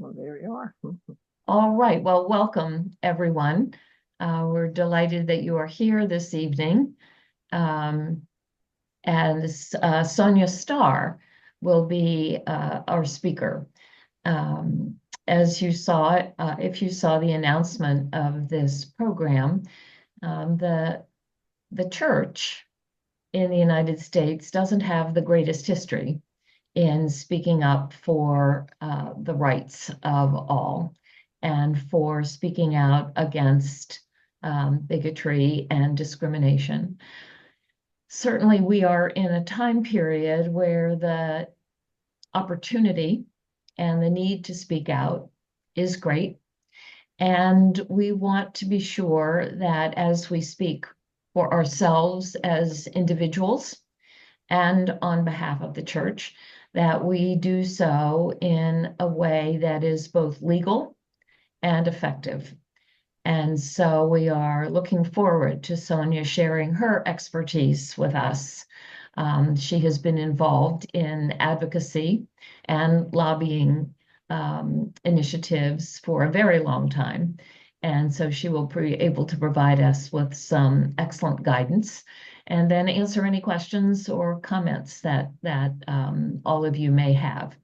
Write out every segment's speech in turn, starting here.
Well, there you are. All right. Well, welcome, everyone. We're delighted that you are here this evening. Um, and Sonya Starr will be our speaker. As you saw, if you saw the announcement of this program, the church in the United States doesn't have the greatest history in speaking up for the rights of all and for speaking out against bigotry and discrimination. Certainly, we are in a time period where the opportunity and the need to speak out is great. And we want to be sure that as we speak for ourselves as individuals and on behalf of the church, that we do so in a way that is both legal and effective. And so we are looking forward to Sonya sharing her expertise with us. She has been involved in advocacy and lobbying initiatives for a very long time. And so she will be able to provide us with some excellent guidance and then answer any questions or comments that all of you may have.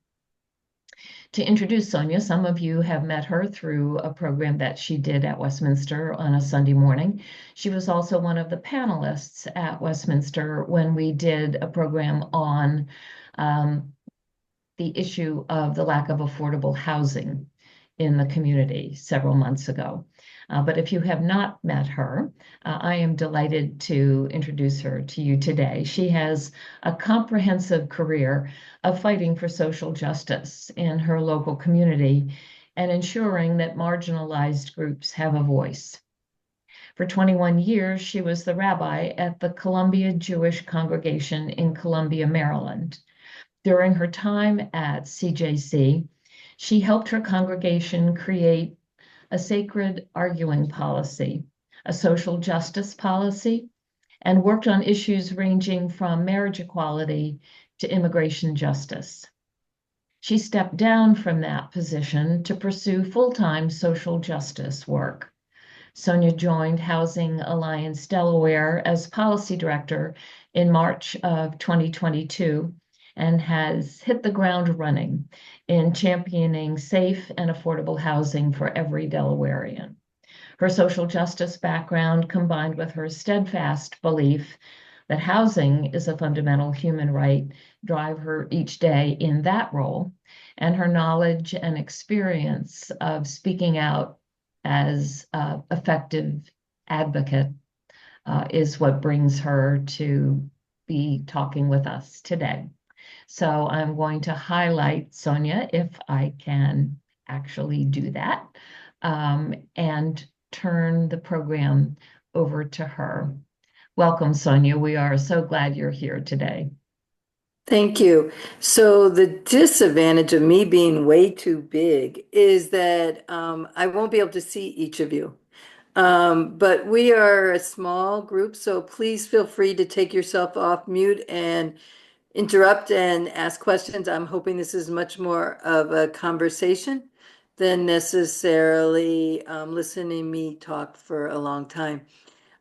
To introduce Sonya, some of you have met her through a program that she did at Westminster on a Sunday morning. She was also one of the panelists at Westminster when we did a program on the issue of the lack of affordable housing in the community several months ago. But if you have not met her, I am delighted to introduce her to you today. She has a comprehensive career of fighting for social justice in her local community and ensuring that marginalized groups have a voice. For 21 years, she was the rabbi at the Columbia Jewish Congregation in Columbia, Maryland. During her time at CJC, she helped her congregation create a sacred arguing policy, a social justice policy, and worked on issues ranging from marriage equality to immigration justice. She stepped down from that position to pursue full-time social justice work. Sonya joined Housing Alliance Delaware as policy director in March of 2022 and has hit the ground running in championing safe and affordable housing for every Delawarean. Her social justice background, combined with her steadfast belief that housing is a fundamental human right, drive her each day in that role, and her knowledge and experience of speaking out as effective advocate is what brings her to be talking with us today. So I'm going to highlight Sonya, if I can actually do that, and turn the program over to her. Welcome, Sonya. We are so glad you're here today. Thank you. So the disadvantage of me being way too big is that I won't be able to see each of you. But we are a small group, so please feel free to take yourself off mute and interrupt and ask questions. I'm hoping this is much more of a conversation than necessarily listening me talk for a long time.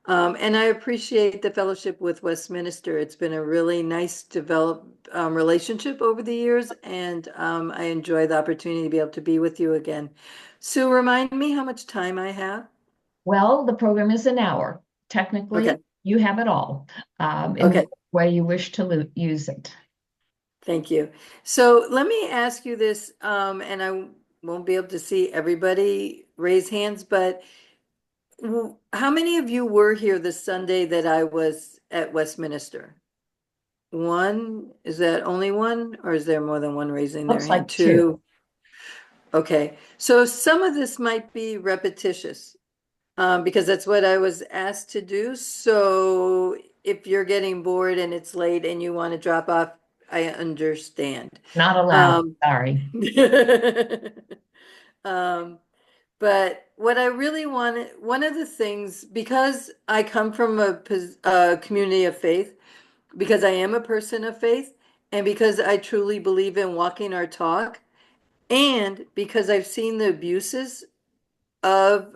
And I appreciate the fellowship with Westminster. It's been a really nice developed relationship over the years, and I enjoy the opportunity to be able to be with you again. Sue, remind me how much time I have. Well, the program is an hour. Technically, Okay, you have it all in okay, the way you wish to use it. thank you. So let me ask you this, and I won't be able to see everybody raise hands, but how many of you were here the Sunday that I was at Westminster? One, is that only one, or is there more than one raising their Looks hand? like two. Two. Okay, so some of this might be repetitious, because that's what I was asked to do. So if you're getting bored and it's late and you want to drop off, I understand. Not allowed. Um, Sorry. um, but what I really wanted, one of the things, because I come from a community of faith, because I am a person of faith, and because I truly believe in walking our talk, and because I've seen the abuses of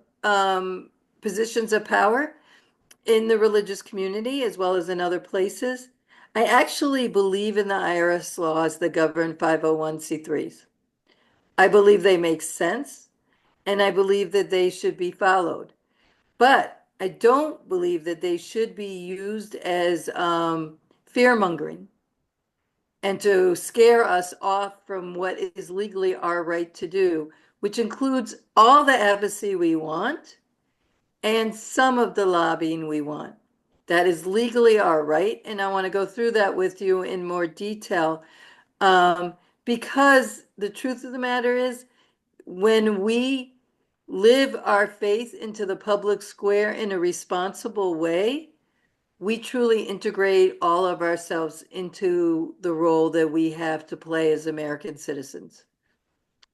positions of power in the religious community as well as in other places, I actually believe in the IRS laws that govern 501c3s. I believe they make sense, and I believe that they should be followed. But I don't believe that they should be used as fear mongering and to scare us off from what is legally our right to do, which includes all the advocacy we want and some of the lobbying we want. That is legally our right, and I want to go through that with you in more detail. Um, because the truth of the matter is, when we live our faith into the public square in a responsible way, we truly integrate all of ourselves into the role that we have to play as American citizens.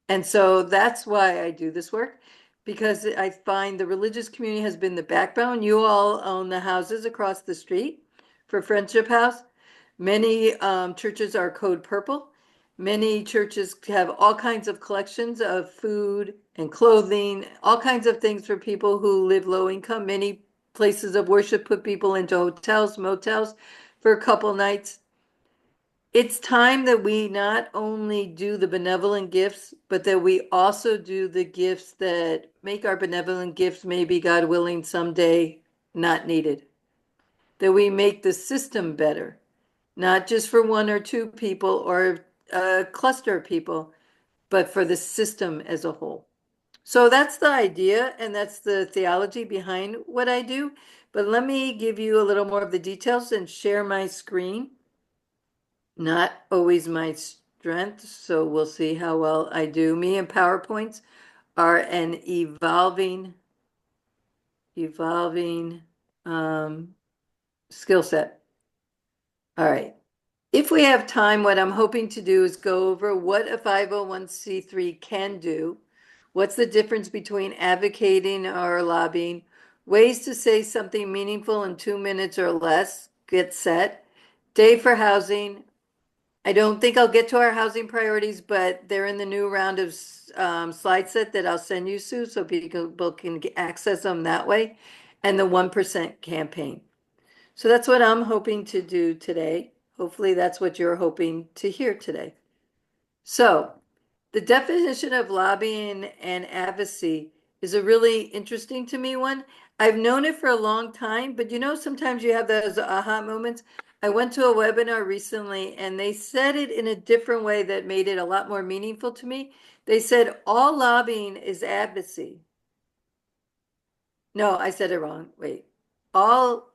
And so that's why I do this work, because I find the religious community has been the backbone. You all own the houses across the street for Friendship House. Many churches are code purple. Many churches have all kinds of collections of food and clothing, all kinds of things for people who live low income. Many places of worship put people into hotels, motels for a couple nights. It's time that we not only do the benevolent gifts, but that we also do the gifts that make our benevolent gifts, maybe God willing, someday not needed. That we make the system better, not just for one or two people or a cluster of people, but for the system as a whole. So that's the idea, and that's the theology behind what I do. But let me give you a little more of the details and share my screen. Not always my strength, so we'll see how well I do. Me and PowerPoints are an evolving skill set. All right. If we have time, what I'm hoping to do is go over what a 501c3 can do, what's the difference between advocating or lobbying, ways to say something meaningful in 2 minutes or less, get set, day for housing. I don't think I'll get to our housing priorities, but they're in the new round of slide set that I'll send you, Sue, so people can access them that way, and the 1% campaign. So that's what I'm hoping to do today. Hopefully that's what you're hoping to hear today. So the definition of lobbying and advocacy is a really interesting to me one. I've known it for a long time, but sometimes you have those aha moments. I went to a webinar recently and they said it in a different way that made it a lot more meaningful to me. They said all lobbying is advocacy. No, I said it wrong. Wait. All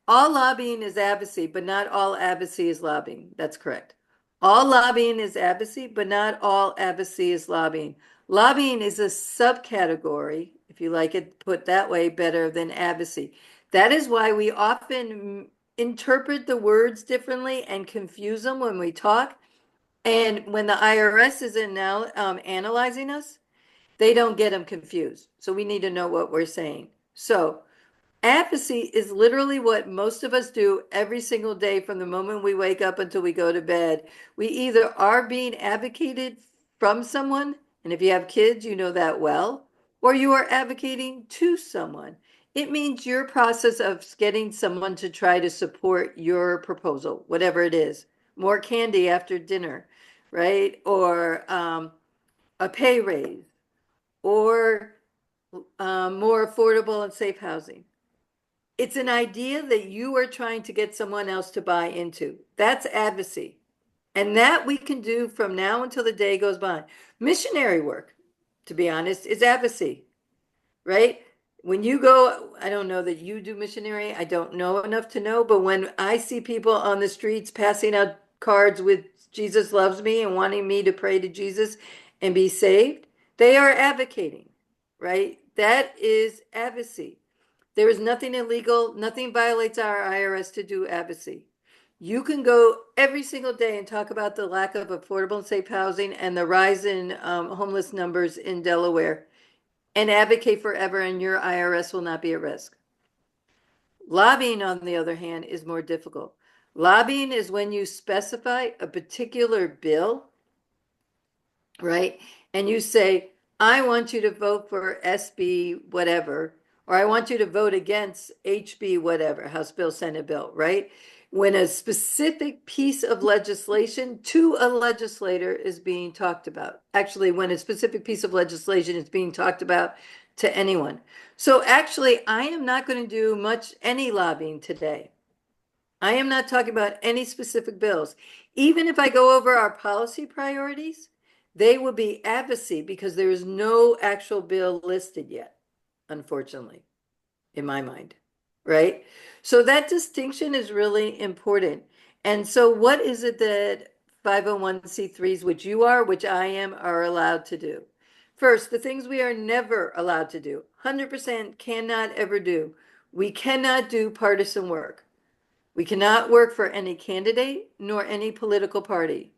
lobbying is advocacy, but not all advocacy is lobbying. That's correct. All lobbying is advocacy, but not all advocacy is lobbying. Lobbying is a subcategory, if you like it put that way, better than advocacy. That is why we often interpret the words differently and confuse them when we talk. And when the IRS isn't now analyzing us, they don't get them confused. So we need to know what we're saying. So advocacy is literally what most of us do every single day from the moment we wake up until we go to bed. We either are being advocated from someone, and if you have kids, you know that well, or you are advocating to someone. It means your process of getting someone to try to support your proposal, whatever it is. More candy after dinner, right? Or a pay raise, or more affordable and safe housing. It's an idea that you are trying to get someone else to buy into. That's advocacy. And that we can do from now until the day goes by. Missionary work, to be honest, is advocacy, right? When you go, I don't know that you do missionary, I don't know enough to know, but when I see people on the streets passing out cards with Jesus loves me and wanting me to pray to Jesus and be saved, they are advocating, right? That is advocacy. There is nothing illegal, nothing violates our IRS to do advocacy. You can go every single day and talk about the lack of affordable and safe housing and the rise in homeless numbers in Delaware and advocate forever, and your IRS will not be at risk. Lobbying, on the other hand, is more difficult. Lobbying is when you specify a particular bill right? And you say, I want you to vote for SB whatever, or I want you to vote against HB whatever, House Bill, Senate Bill, right? When a specific piece of legislation to a legislator is being talked about. Actually, when a specific piece of legislation is being talked about to anyone. So actually, I am not going to do any lobbying today. I am not talking about any specific bills. Even if I go over our policy priorities, they will be advocacy because there is no actual bill listed yet, unfortunately, in my mind, right? So that distinction is really important. And so what is it that 501c3s, which you are, which I am, are allowed to do? First, the things we are never allowed to do, 100% cannot ever do. We cannot do partisan work. We cannot work for any candidate nor any political party.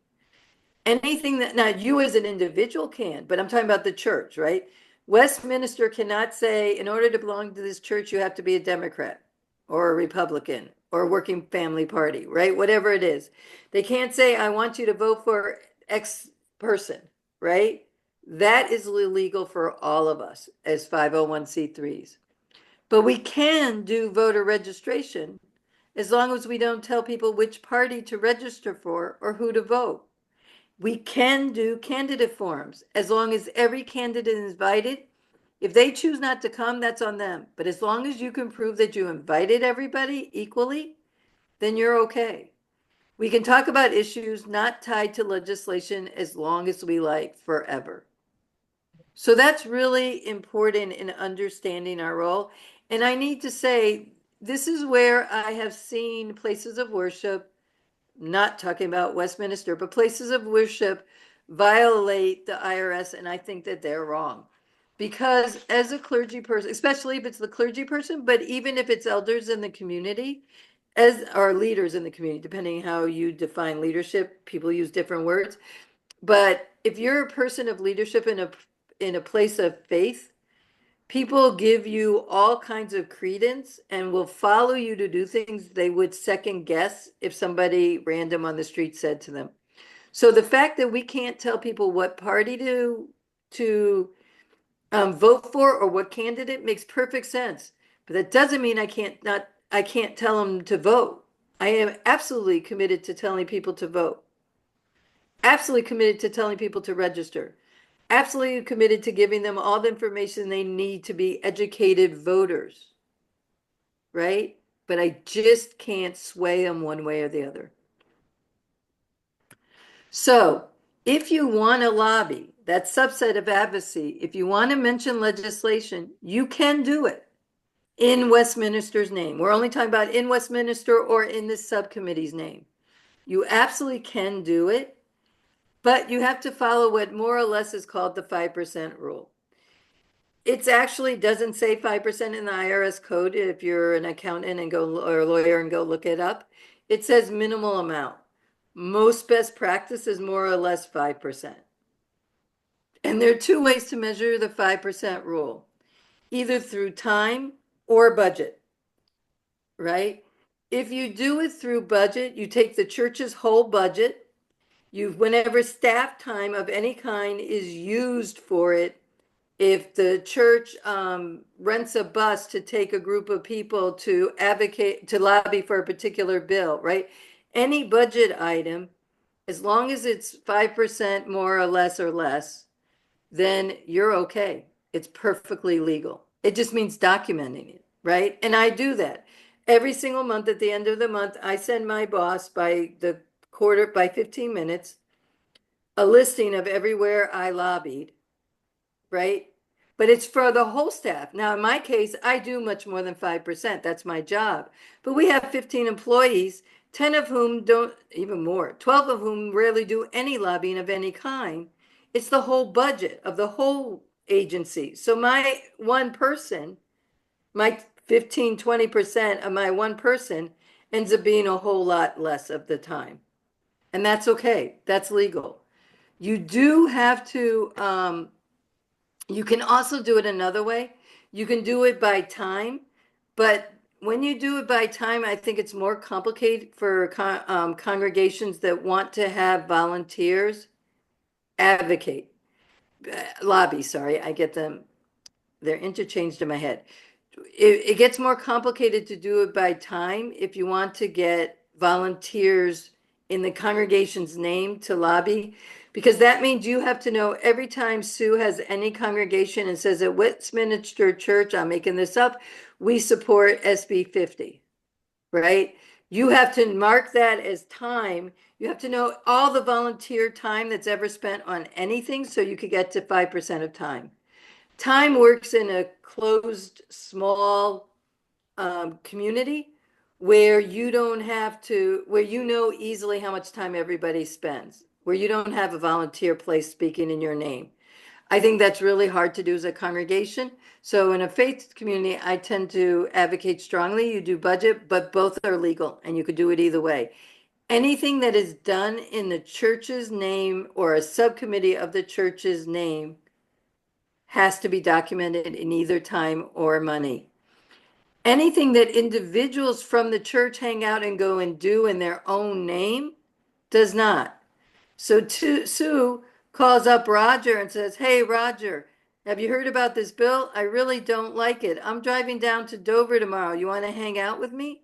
Anything that, now you as an individual can, but I'm talking about the church, right? Westminster cannot say, in order to belong to this church, you have to be a Democrat or a Republican or a working family party, right? Whatever it is. They can't say, I want you to vote for X person, right? That is illegal for all of us as 501c3s. But we can do voter registration as long as we don't tell people which party to register for or who to vote. We can do candidate forums as long as every candidate is invited. If they choose not to come, that's on them. But as long as you can prove that you invited everybody equally, then you're okay. We can talk about issues not tied to legislation as long as we like forever. So that's really important in understanding our role. And I need to say, this is where I have seen places of worship, not talking about Westminster, but places of worship violate the IRS. And I think that they're wrong. Because as a clergy person, especially if it's the clergy person, but even if it's elders in the community, as are leaders in the community, depending how you define leadership, people use different words. But if you're a person of leadership in a place of faith, people give you all kinds of credence and will follow you to do things they would second guess if somebody random on the street said to them. So the fact that we can't tell people what party to vote for or what candidate makes perfect sense. But that doesn't mean I can't tell them to vote. I am absolutely committed to telling people to vote. Absolutely committed to telling people to register. Absolutely committed to giving them all the information they need to be educated voters, right? But I just can't sway them one way or the other. So if you want to lobby, that subset of advocacy, if you want to mention legislation, you can do it in Westminster's name. We're only talking about in Westminster or in this subcommittee's name. You absolutely can do it, but you have to follow what more or less is called the 5% rule. It actually doesn't say 5% in the IRS code if you're an accountant and go or a lawyer and go look it up. It says minimal amount. Most best practice is more or less 5%. And there are two ways to measure the 5% rule, either through time or budget, right? If you do it through budget, you take the church's whole budget. Whenever staff time of any kind is used for it, if the church rents a bus to take a group of people to advocate, to lobby for a particular bill, right? Any budget item, as long as it's 5% more or less, then you're okay. It's perfectly legal. It just means documenting it, right? And I do that. Every single month at the end of the month, I send my boss by 15 minutes, a listing of everywhere I lobbied, right? But it's for the whole staff. Now, in my case, I do much more than 5%. That's my job. But we have 15 employees, 10 of whom don't, even more, 12 of whom rarely do any lobbying of any kind. It's the whole budget of the whole agency. So my one person, my 15, 20% of my one person ends up being a whole lot less of the time. And that's okay. That's legal. You do have to, you can also do it another way. You can do it by time, but when you do it by time, I think it's more complicated for congregations that want to have volunteers advocate. lobby, sorry, I get them, they're interchanged in my head. It gets more complicated to do it by time if you want to get volunteers in the congregation's name to lobby, because that means you have to know every time Sue has any congregation and says at Westminster Church, I'm making this up, we support SB 50, right? You have to mark that as time. You have to know all the volunteer time that's ever spent on anything so you could get to 5% of time. Time works in a closed, small community where you don't have to, where you know easily how much time everybody spends, where you don't have a volunteer place speaking in your name. I think that's really hard to do as a congregation. So in a faith community, I tend to advocate strongly. You do budget, but both are legal and you could do it either way. Anything that is done in the church's name or a subcommittee of the church's name has to be documented in either time or money. Anything that individuals from the church hang out and go and do in their own name does not. So Sue calls up Roger and says, hey, Roger, have you heard about this bill? I really don't like it. I'm driving down to Dover tomorrow. You want to hang out with me?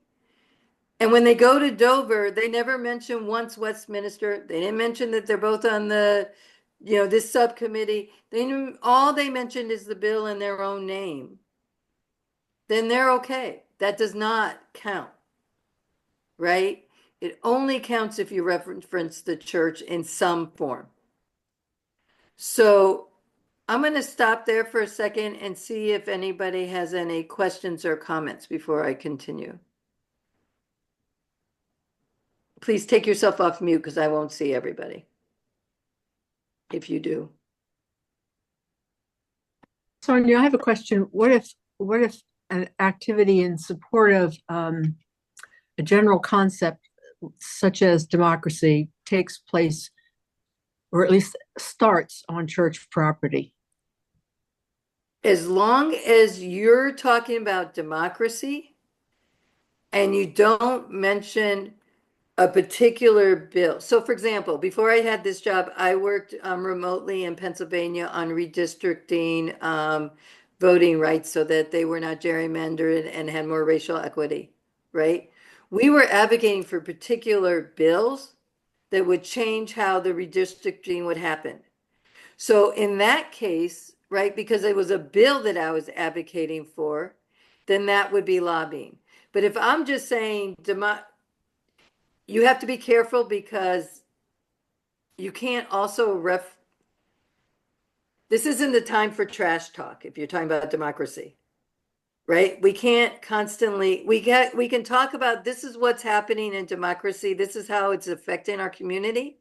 And when they go to Dover, they never mention once Westminster. They didn't mention that they're both on the, this subcommittee. All they mentioned is the bill in their own name. Then they're okay. That does not count, right? It only counts if you reference the church in some form. So I'm going to stop there for a second and see if anybody has any questions or comments before I continue. Please take yourself off mute because I won't see everybody. If you do. Sonya, I have a question. What if an activity in support of a general concept such as democracy takes place, or at least starts on church property? As long as you're talking about democracy and you don't mention a particular bill. So for example, before I had this job, I worked remotely in Pennsylvania on redistricting voting rights so that they were not gerrymandered and had more racial equity, right? We were advocating for particular bills that would change how the redistricting would happen. So in that case, right, because it was a bill that I was advocating for, then that would be lobbying. But if I'm just saying you have to be careful because you can't also this isn't the time for trash talk if you're talking about democracy, right? We can't constantly, we can talk about this is what's happening in democracy. This is how it's affecting our community.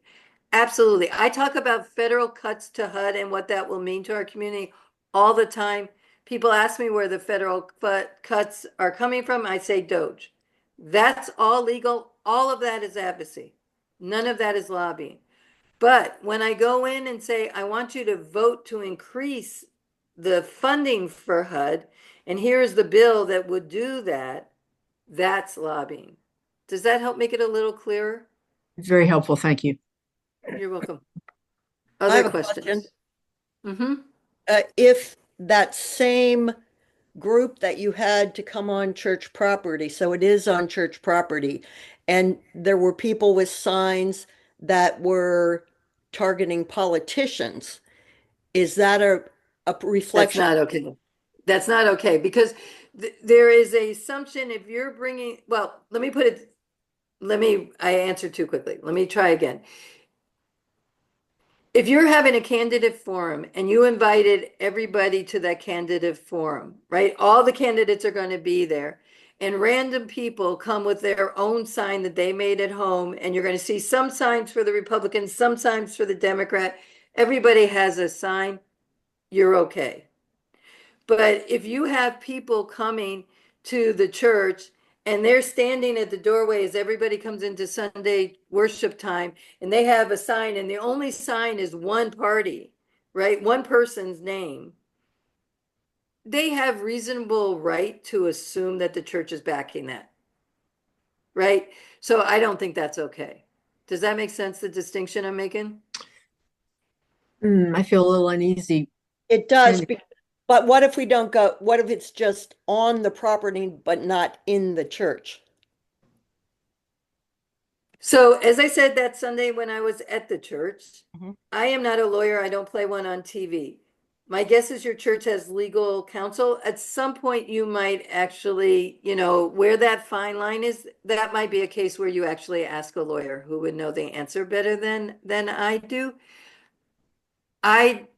Absolutely. I talk about federal cuts to HUD and what that will mean to our community all the time. People ask me where the federal cuts are coming from. I say Doge. That's all legal. All of that is advocacy. None of that is lobbying. But when I go in and say, I want you to vote to increase the funding for HUD, and here's the bill that would do that, that's lobbying. Does that help make it a little clearer? Very helpful. Thank you. You're welcome. I have Other a question. questions? Mm-hmm. If that same group that you had to come on church property, so it is on church property, and there were people with signs that were targeting politicians, is that a That's reflection? not okay. That's not okay because there is a assumption if you're bringing, well, let me put it, I answered too quickly. Let me try again. If you're having a candidate forum and you invited everybody to that candidate forum, right? All the candidates are going to be there and random people come with their own sign that they made at home. And you're going to see some signs for the Republicans, some signs for the Democrat. Everybody has a sign. You're okay. But if you have people coming to the church and they're standing at the doorway as everybody comes into Sunday worship time and they have a sign and the only sign is one party, right? One person's name. They have reasonable right to assume that the church is backing that, right? So I don't think that's okay. Does that make sense, the distinction I'm making? I feel a little uneasy. It does, And but what if we don't go, what if it's just on the property but not in the church? So, as I said that Sunday when I was at the church, Mhm. I am not a lawyer. I don't play one on TV. My guess is your church has legal counsel. At some point, you might actually, where that fine line is, that might be a case where you actually ask a lawyer who would know the answer better than I do. I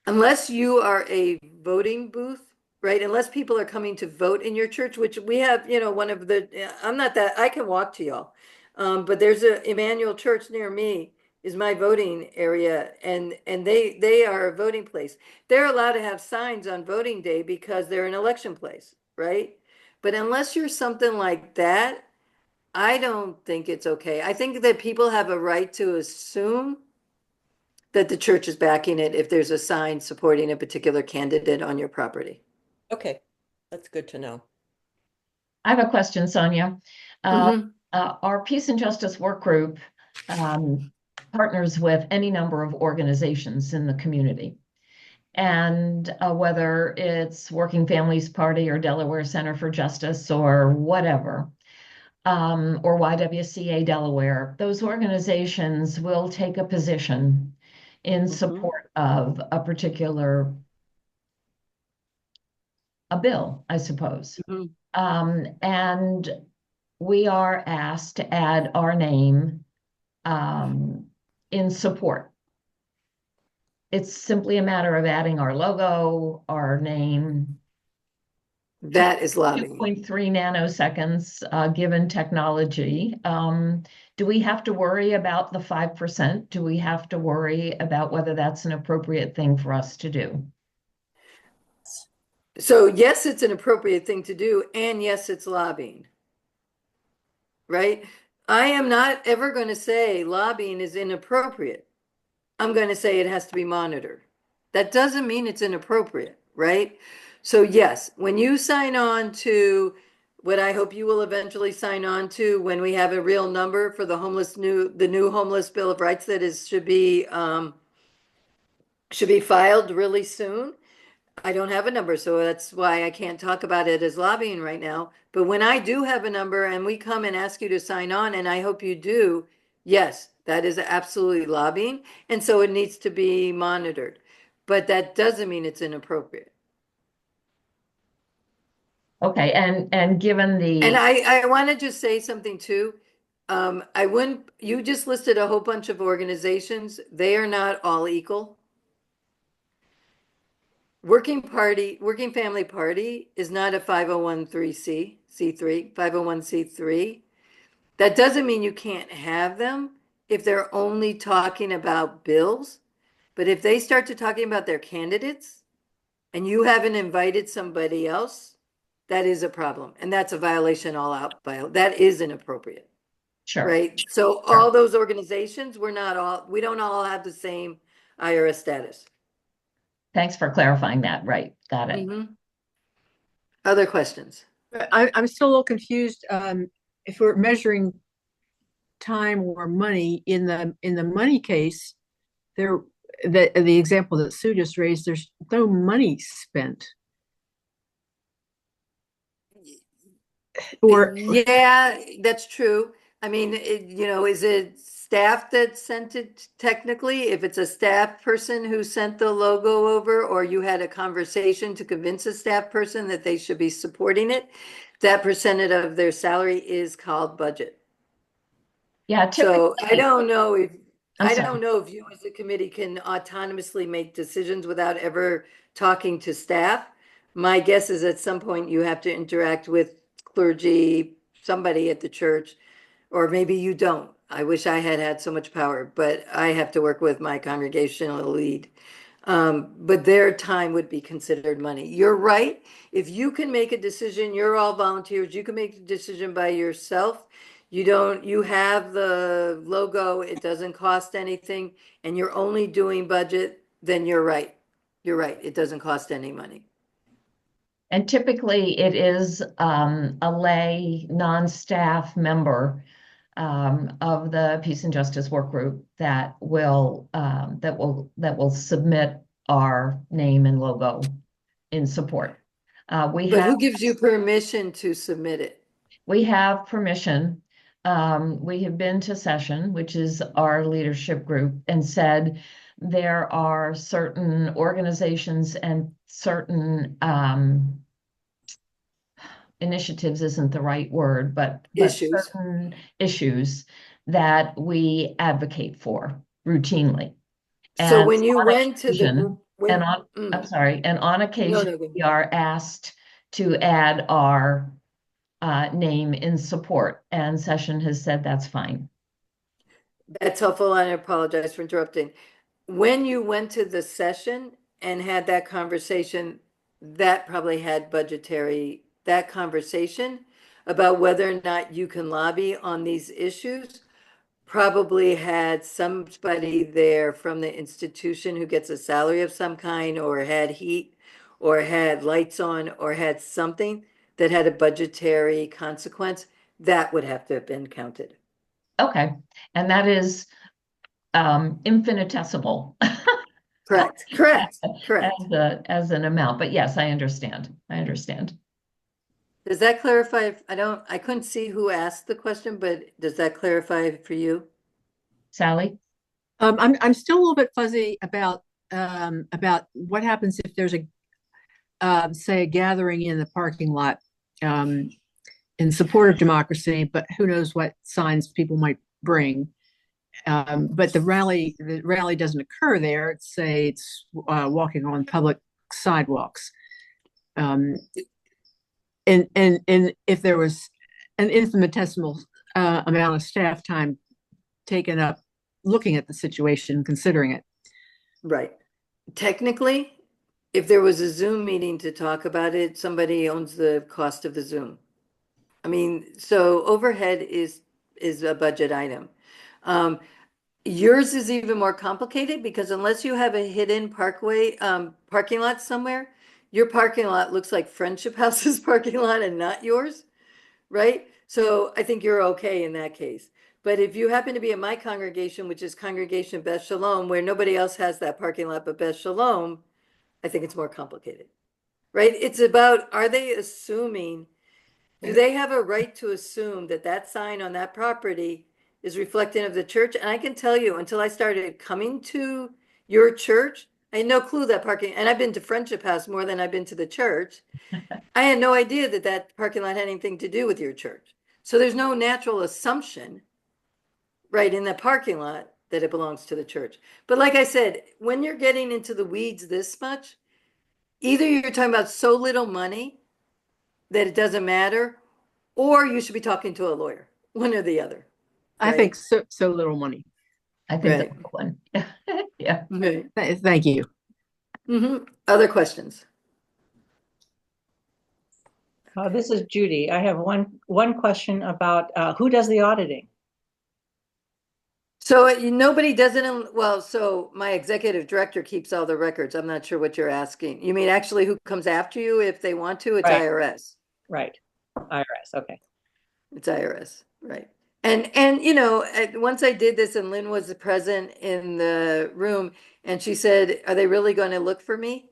Unless you are a voting booth, right? Unless people are coming to vote in your church, which we have, one of the, I'm not that, I can walk to y'all. But there's a Emmanuel Church near me is my voting area and they are a voting place. They're allowed to have signs on voting day because they're an election place, right? But unless you're something like that, I don't think it's okay. I think that people have a right to assume that the church is backing it if there's a sign supporting a particular candidate on your property. Okay, that's good to know. I have a question, Sonia. Mhm. Our Peace and Justice Work Group partners with any number of organizations in the community. And whether it's Working Families Party or Delaware Center for Justice or whatever, or YWCA Delaware, those organizations will take a position in support of a particular a bill, I suppose. Mhm. And we are asked to add our name in support. It's simply a matter of adding our logo, our name. That is lobbying. 2.3 nanoseconds given technology. Do we have to worry about the 5%? Do we have to worry about whether that's an appropriate thing for us to do? So yes, it's an appropriate thing to do, and yes, it's lobbying, right? I am not ever going to say lobbying is inappropriate. I'm going to say it has to be monitored. That doesn't mean it's inappropriate, right? So yes, when you sign on to what I hope you will eventually sign on to when we have a real number for the new homeless bill of rights that is should be filed really soon. I don't have a number, so that's why I can't talk about it as lobbying right now. But when I do have a number and we come and ask you to sign on, and I hope you do, yes, that is absolutely lobbying. And so it needs to be monitored. But that doesn't mean it's inappropriate. Okay, and given And the I want to just say something too. I wouldn't, you just listed a whole bunch of organizations. They are not all equal. Working Family Party is not a 501c, C3, 501c3. That doesn't mean you can't have them if they're only talking about bills. But if they start to talking about their candidates and you haven't invited somebody else, that is a problem. And that's a violation all out. That is inappropriate, sure, right? So sure. all those organizations, we don't all have the same IRS status. Thanks for clarifying that. Right, got it. Mhm. Other questions? I'm still a little confused. If we're measuring time or money in the money case, there the example that Sue just raised, there's no money spent. Or Yeah, that's true. I mean, is it staff that sent it technically? If it's a staff person who sent the logo over, or you had a conversation to convince a staff person that they should be supporting it, that percentage of their salary is called budget. Yeah, So I typically, don't know if I'm I sorry. don't know if you as a committee can autonomously make decisions without ever talking to staff. My guess is at some point you have to interact with clergy, somebody at the church, or maybe you don't. I wish I had had so much power, but I have to work with my congregational lead. But their time would be considered money. You're right. If you can make a decision, you're all volunteers, you can make the decision by yourself. You have the logo, it doesn't cost anything, and you're only doing budget, then you're right. You're right. It doesn't cost any money. And typically it is a lay, non-staff member of the Peace and Justice Work Group that will submit our name and logo in support. But who gives you permission to submit it? We have permission. We have been to session, which is our leadership group, and said there are certain organizations and certain initiatives isn't the right word, but Issues. certain issues that we advocate for routinely. So And when you on went to the, occasion- when, I'm sorry, and on occasion, no, go we are asked to add our name in support, and session has said that's fine. That's helpful. I apologize for interrupting. When you went to the session and had that conversation, that probably had that conversation about whether or not you can lobby on these issues, probably had somebody there from the institution who gets a salary of some kind, or had heat, or had lights on, or had something that had a budgetary consequence. That would have to have been counted. Okay, and that is infinitesimal Correct, correct, correct. as an amount, but yes, I understand. I understand. Does that clarify? I couldn't see who asked the question, but does that clarify for you? Sally? I'm still a little bit fuzzy about what happens if there's say a gathering in the parking lot in support of democracy, but who knows what signs people might bring. But the rally doesn't occur there. It's walking on public sidewalks. And if there was an infinitesimal amount of staff time taken up looking at the situation, considering it. Right. Technically, if there was a Zoom meeting to talk about it, somebody owns the cost of the Zoom. I mean, so overhead is a budget item. Yours is even more complicated because unless you have a hidden parking lot somewhere, your parking lot looks like Friendship House's parking lot and not yours, right? So I think you're okay in that case. But if you happen to be at my congregation, which is Congregation Beth Shalom, where nobody else has that parking lot but Beth Shalom, I think it's more complicated, right? It's about, are they assuming, do they have a right to assume that that sign on that property is reflective of the church? And I can tell you, until I started coming to your church, I had no clue that parking, and I've been to Friendship House more than I've been to the church. I had no idea that that parking lot had anything to do with your church. So there's no natural assumption, right, in the parking lot that it belongs to the church. But like I said, when you're getting into the weeds this much, either you're talking about so little money that it doesn't matter, or you should be talking to a lawyer, one or the other. I think so little money. I think Right. that's the one. Yeah. Right. Thank you. Other questions? This is Judy. I have one question about who does the auditing? So nobody does it well, so my executive director keeps all the records. I'm not sure what you're asking. You mean actually who comes after you if they want to? It's Right. IRS. Right. IRS. Okay. It's IRS, right. And once I did this and Lynn was present in the room and she said, are they really going to look for me?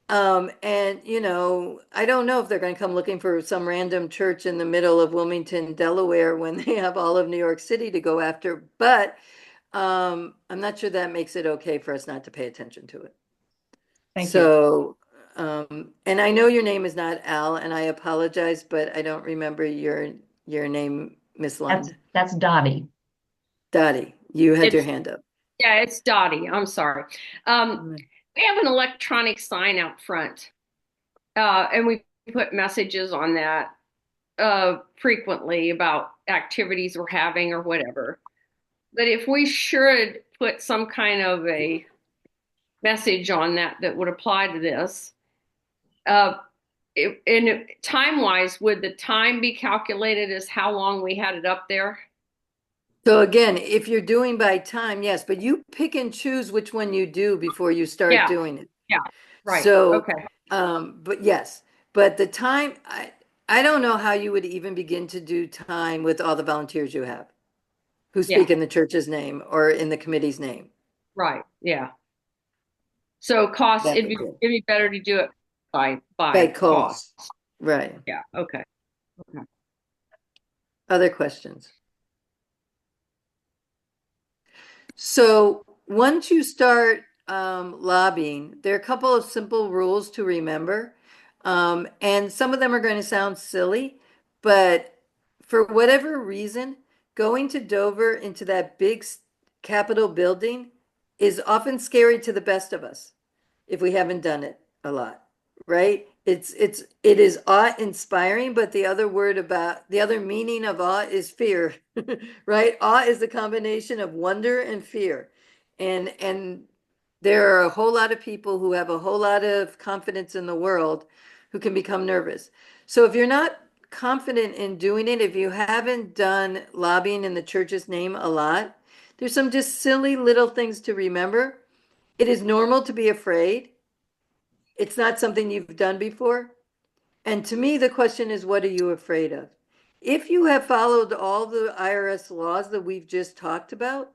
And I don't know if they're going to come looking for some random church in the middle of Wilmington, Delaware, when they have all of New York City to go after. But I'm not sure that makes it okay for us not to pay attention to it. Thank you. So, and I know your name is not Al, and I apologize, but I don't remember your name, Miss Lund. That's Dottie. Dottie, you had your hand up. Yeah, it's Dottie. I'm sorry. We have an electronic sign out front, and we put messages on that frequently about activities we're having or whatever. But if we should put some kind of a message on that would apply to this, and time-wise, would the time be calculated as how long we had it up there? So again, if you're doing by time, yes, but you pick and choose which one you do before you start doing it. Yeah, right. So, okay. But yes, but the time, I don't know how you would even begin to do time with all the volunteers you have. who Yeah. speak in the church's name or in the committee's name. Right, yeah. So cost, That it'd would be be better to do it by by cost. cost. Right. Yeah, okay. Other questions? So once you start lobbying, there are a couple of simple rules to remember. And some of them are going to sound silly, but for whatever reason, going to Dover into that big Capitol building is often scary to the best of us if we haven't done it a lot, right? It is awe-inspiring, but the other meaning of awe is fear, right? Awe is the combination of wonder and fear. And there are a whole lot of people who have a whole lot of confidence in the world who can become nervous. So if you're not confident in doing it, if you haven't done lobbying in the church's name a lot, there's some just silly little things to remember. It is normal to be afraid. It's not something you've done before. And to me, the question is, what are you afraid of? If you have followed all the IRS laws that we've just talked about,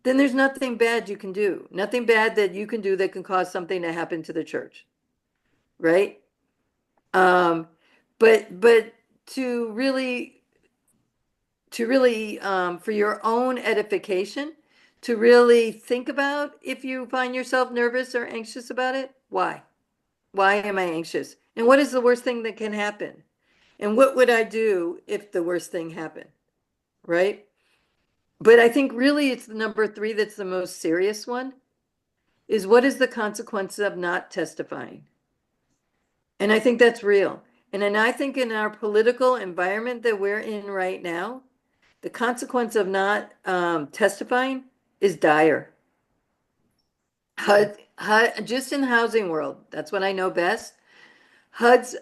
then there's nothing bad you can do. Nothing bad that you can do that can cause something to happen to the church, right? But to really for your own edification, to really think about if you find yourself nervous or anxious about it, why? Why am I anxious? And what is the worst thing that can happen? And what would I do if the worst thing happened? Right? But I think really it's the number 3 that's the most serious one, is what is the consequence of not testifying? And I think that's real. And then I think in our political environment that we're in right now, the consequence of not testifying is dire. Just in the housing world, that's what I know best. HUD's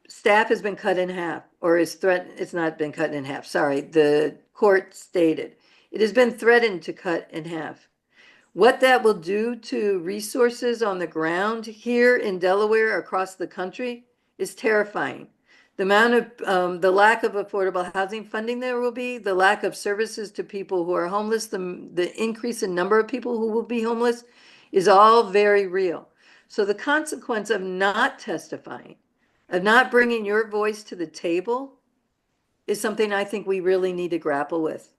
staff has been cut in half, or is threatened. It's not been cut in half. Sorry, the court stated it has been threatened to cut in half. What that will do to resources on the ground here in Delaware across the country is terrifying. The amount of the lack of affordable housing funding there will be, the lack of services to people who are homeless, the increase in number of people who will be homeless is all very real. So the consequence of not testifying, of not bringing your voice to the table, is something I think we really need to grapple with.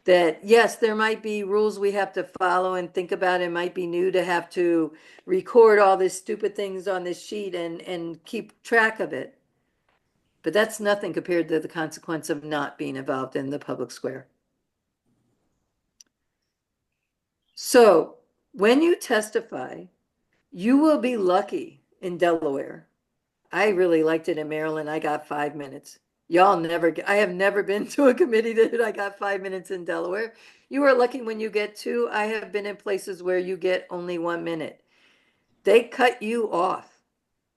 That yes, there might be rules we have to follow and think about. It might be new to have to record all these stupid things on this sheet and keep track of it. But that's nothing compared to the consequence of not being involved in the public square. So when you testify, you will be lucky in Delaware. I really liked it in Maryland. I got 5 minutes. I have never been to a committee that I got 5 minutes in Delaware. You are lucky when you get 2. I have been in places where you get only 1 minute. They cut you off,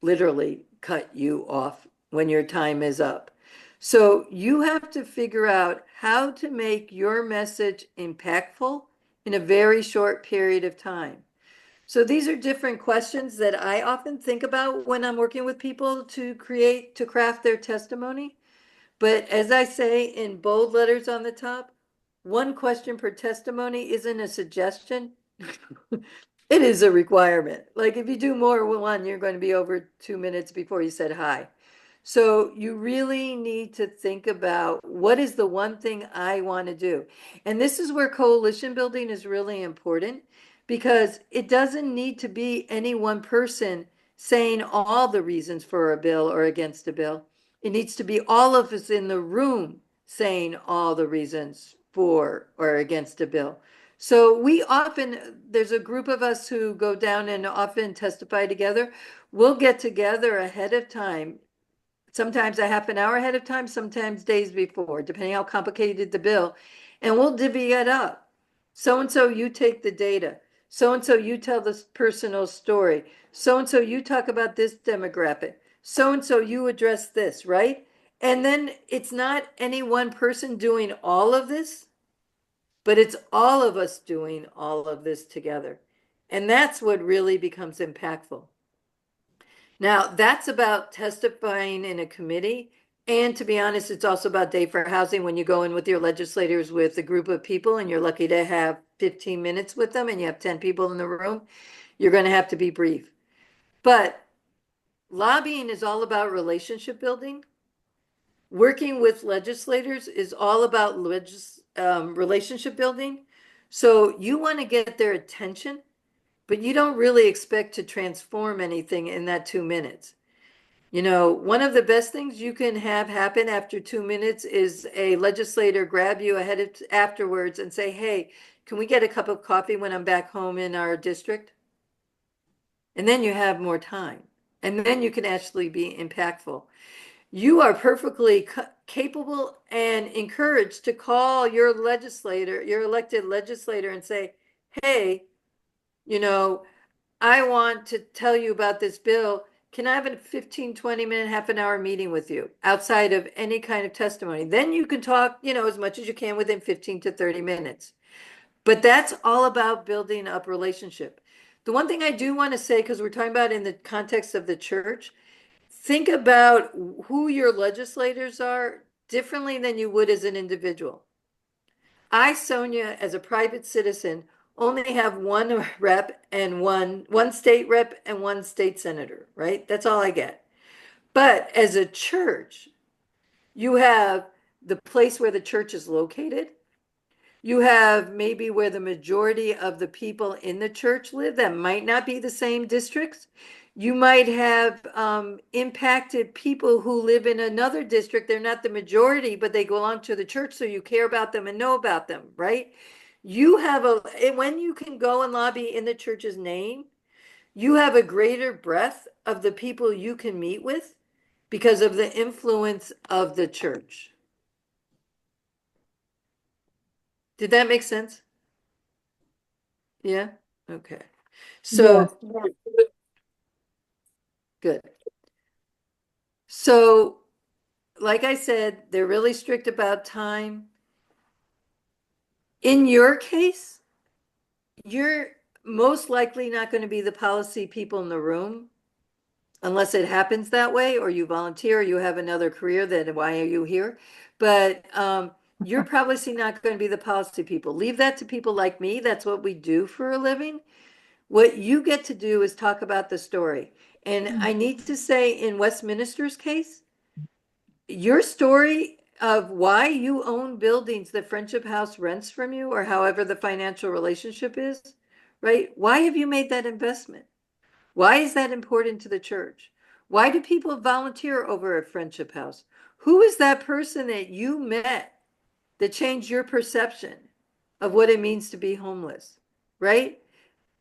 literally cut you off when your time is up. So you have to figure out how to make your message impactful in a very short period of time. So these are different questions that I often think about when I'm working with people to craft their testimony. But as I say in bold letters on the top, 1 question per testimony isn't a suggestion. It is a requirement. Like if you do more with 1, you're going to be over 2 minutes before you said hi. So you really need to think about what is the one thing I want to do. And this is where coalition building is really important, because it doesn't need to be any one person saying all the reasons for a bill or against a bill. It needs to be all of us in the room saying all the reasons for or against a bill. So there's a group of us who go down and often testify together. We'll get together ahead of time, sometimes a half an hour ahead of time, sometimes days before, depending how complicated the bill, and we'll divvy it up. So-and-so, you take the data. So-and-so, you tell this personal story. So-and-so, you talk about this demographic. So-and-so, you address this, right? And then it's not any one person doing all of this, but it's all of us doing all of this together. And that's what really becomes impactful. Now, that's about testifying in a committee. And to be honest, it's also about day for housing. When you go in with your legislators with a group of people and you're lucky to have 15 minutes with them and you have 10 people in the room, you're going to have to be brief. But lobbying is all about relationship building. Working with legislators is all about relationship building. So you want to get their attention, but you don't really expect to transform anything in that 2 minutes. You know, one of the best things you can have happen after 2 minutes is a legislator grab you afterwards and say, hey, can we get a cup of coffee when I'm back home in our district? And then you have more time. And then you can actually be impactful. You are perfectly capable and encouraged to call your legislator, your elected legislator, and say, hey, you know, I want to tell you about this bill. Can I have a 15, 20-minute, half an hour meeting with you outside of any kind of testimony? Then you can talk, you know, as much as you can within 15 to 30 minutes. But that's all about building up relationship. The one thing I do want to say, because we're talking about in the context of the church, think about who your legislators are differently than you would as an individual. I, Sonya, as a private citizen, only have one rep and one state rep and one state senator, right? That's all I get. But as a church, you have the place where the church is located. You have maybe where the majority of the people in the church live. That might not be the same districts. You might have impacted people who live in another district. They're not the majority, but they belong to the church, so you care about them and know about them, right? You have when you can go and lobby in the church's name, you have a greater breadth of the people you can meet with because of the influence of the church. Did that make sense? Yeah? Okay. So, good. So, like I said, they're really strict about time. In your case, you're most likely not going to be the policy people in the room unless it happens that way, or you volunteer, or you have another career, then why are you here? But you're probably not going to be the policy people. Leave that to people like me. That's what we do for a living. What you get to do is talk about the story. And I need to say, in Westminster's case, your story of why you own buildings that Friendship House rents from you, or however the financial relationship is, right? Why have you made that investment? Why is that important to the church? Why do people volunteer over at Friendship House? Who is that person that you met that changed your perception of what it means to be homeless, right?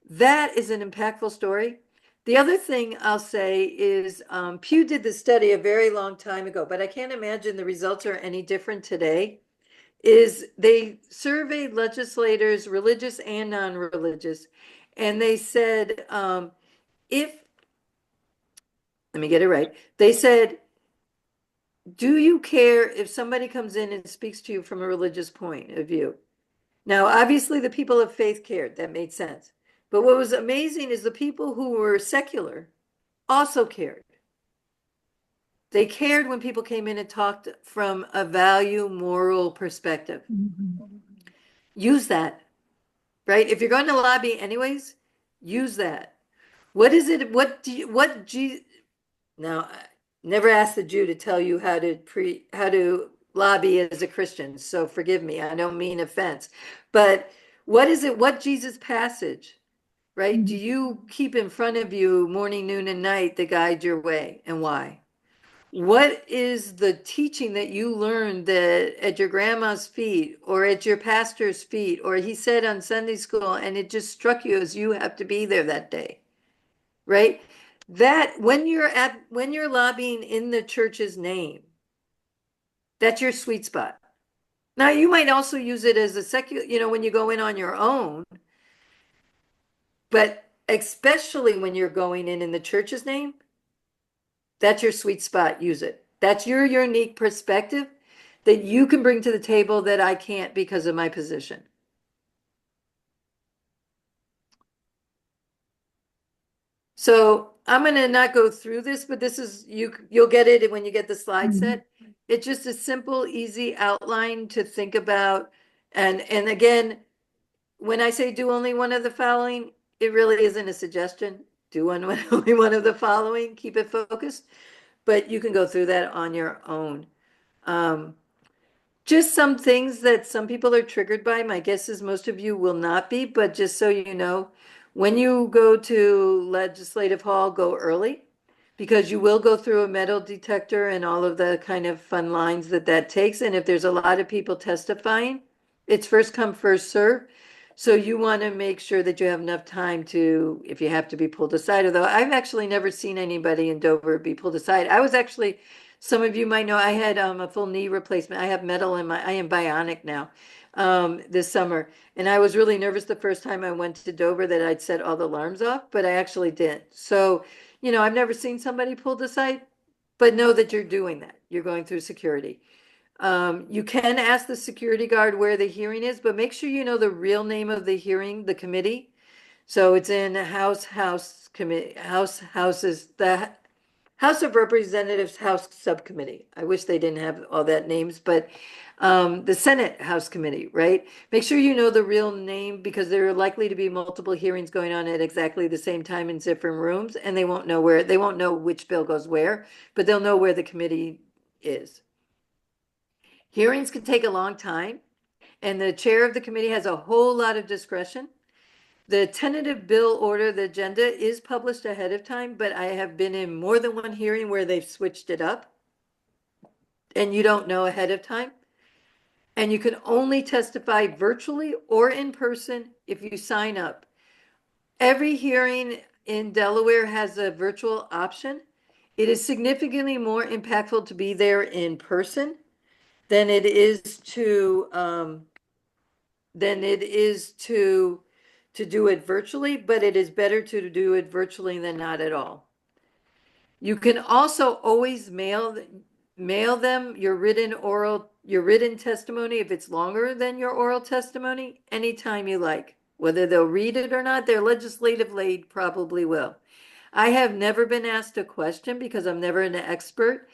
That is an impactful story. The other thing I'll say is Pew did the study a very long time ago, but I can't imagine the results are any different today. Is they surveyed legislators, religious and non-religious, and they said, let me get it right. They said, do you care if somebody comes in and speaks to you from a religious point of view? Now, obviously, the people of faith cared. That made sense. But what was amazing is the people who were secular also cared. They cared when people came in and talked from a value, moral perspective. Use that, right? If you're going to lobby anyways, use that. What is it? Now, I never asked the Jew to tell you how to lobby as a Christian. So forgive me. I don't mean offense. But what is it? What Jesus passage, right? Do you keep in front of you morning, noon, and night that guide your way, and why? What is the teaching that you learned that at your grandma's feet or at your pastor's feet, or he said on Sunday school, and it just struck you as you have to be there that day, right? That when you're lobbying in the church's name, that's your sweet spot. Now, you might also use it as a secular, when you go in on your own, but especially when you're going in the church's name, that's your sweet spot. Use it. That's your unique perspective that you can bring to the table that I can't because of my position. So I'm gonna not go through this, but this is, you'll get it when you get the slide Mhm. set. It's just a simple, easy outline to think about. And again, when I say do only one of the following, it really isn't a suggestion. Do only one of the following, keep it focused, but you can go through that on your own. Um, just some things that some people are triggered by. My guess is most of you will not be, but just so you know, when you go to Legislative Hall, go early because you will go through a metal detector and all of the kind of fun lines that that takes. And if there's a lot of people testifying, it's first come, first serve. So you want to make sure that you have enough time to, if you have to be pulled aside, although I've actually never seen anybody in Dover be pulled aside. I was actually, some of you might know, I had a full knee replacement. I have metal in my, I am bionic now, this summer. And I was really nervous the first time I went to Dover that I'd set all the alarms off, but I actually didn't. So, you know, I've never seen somebody pulled aside, but know that you're doing that. You're going through security. You can ask the security guard where the hearing is, but make sure you know the real name of the hearing, the committee. So it's in House Committee, Houses, the House of Representatives House Subcommittee. I wish they didn't have all that names, but the Senate House Committee, right? Make sure you know the real name because there are likely to be multiple hearings going on at exactly the same time in different rooms, and they won't know which bill goes where, but they'll know where the committee is. Hearings can take a long time, and the chair of the committee has a whole lot of discretion. The tentative bill order, the agenda is published ahead of time, but I have been in more than one hearing where they've switched it up and you don't know ahead of time. And you can only testify virtually or in person if you sign up. Every hearing in Delaware has a virtual option. It is significantly more impactful to be there in person than it is to do it virtually, but it is better to do it virtually than not at all. You can also always mail them your written testimony if it's longer than your oral testimony anytime you like. Whether they'll read it or not, their legislative aid probably will. I have never been asked a question because I'm never an expert.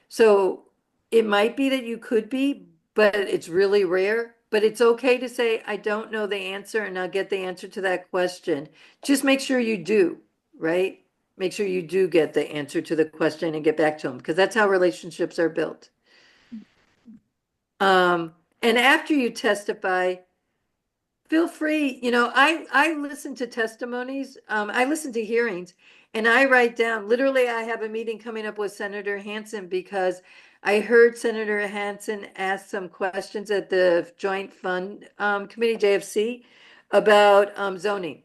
So it might be that you could be, but it's really rare. But it's okay to say, I don't know the answer and I'll get the answer to that question. Just make sure you do, right? Make sure you do get the answer to the question and get back to them because that's how relationships are built. And after you testify, feel free, you know, I listen to testimonies, I listen to hearings, and I write down, literally, I have a meeting coming up with Senator Hansen because I heard Senator Hansen ask some questions at the Joint Fund Committee, JFC, about zoning.